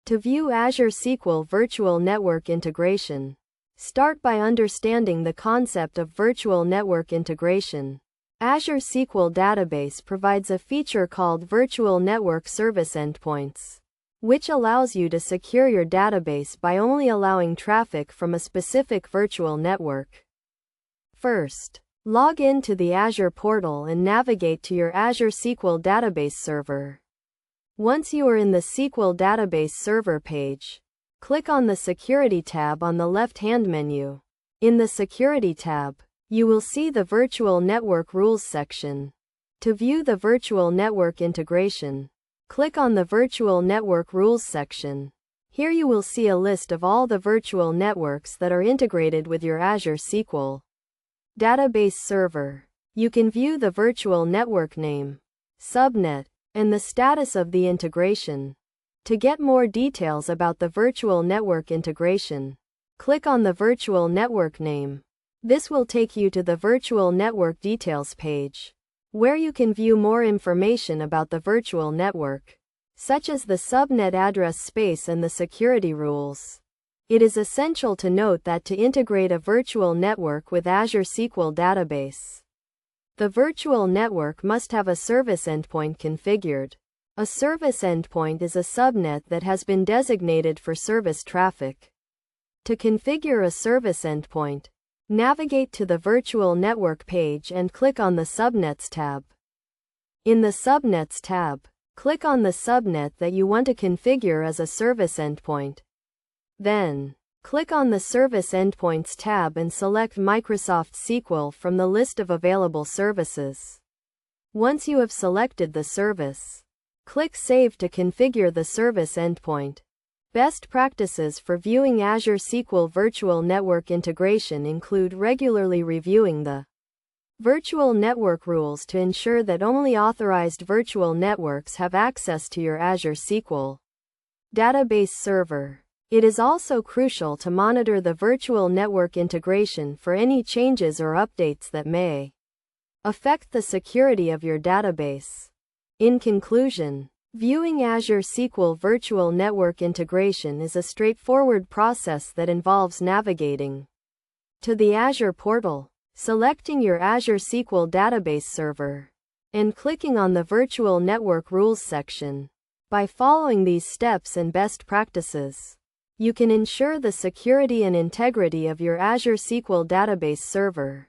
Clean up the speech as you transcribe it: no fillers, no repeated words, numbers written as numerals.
To view Azure SQL Virtual Network Integration, start by understanding the concept of virtual network integration. Azure SQL Database provides a feature called Virtual Network Service Endpoints, which allows you to secure your database by only allowing traffic from a specific virtual network. First, log in to the Azure portal and navigate to your Azure SQL Database server. Once you are in the SQL Database server page, click on the Security tab on the left-hand menu. In the Security tab, you will see the Virtual Network Rules section. To view the virtual network integration, click on the Virtual Network Rules section. Here you will see a list of all the virtual networks that are integrated with your Azure SQL Database server. You can view the virtual network name, subnet, and the status of the integration. To get more details about the virtual network integration, click on the virtual network name. This will take you to the Virtual Network Details page, where you can view more information about the virtual network, such as the subnet address space and the security rules. It is essential to note that to integrate a virtual network with Azure SQL Database, the virtual network must have a service endpoint configured. A service endpoint is a subnet that has been designated for service traffic. To configure a service endpoint, navigate to the Virtual Network page and click on the Subnets tab. In the Subnets tab, click on the subnet that you want to configure as a service endpoint. Then, click on the Service Endpoints tab and select Microsoft SQL from the list of available services. Once you have selected the service, click Save to configure the service endpoint. Best practices for viewing Azure SQL Virtual Network Integration include regularly reviewing the virtual network rules to ensure that only authorized virtual networks have access to your Azure SQL Database server. It is also crucial to monitor the virtual network integration for any changes or updates that may affect the security of your database. In conclusion, viewing Azure SQL Virtual Network Integration is a straightforward process that involves navigating to the Azure portal, selecting your Azure SQL Database server, and clicking on the Virtual Network Rules section. By following these steps and best practices, you can ensure the security and integrity of your Azure SQL Database server.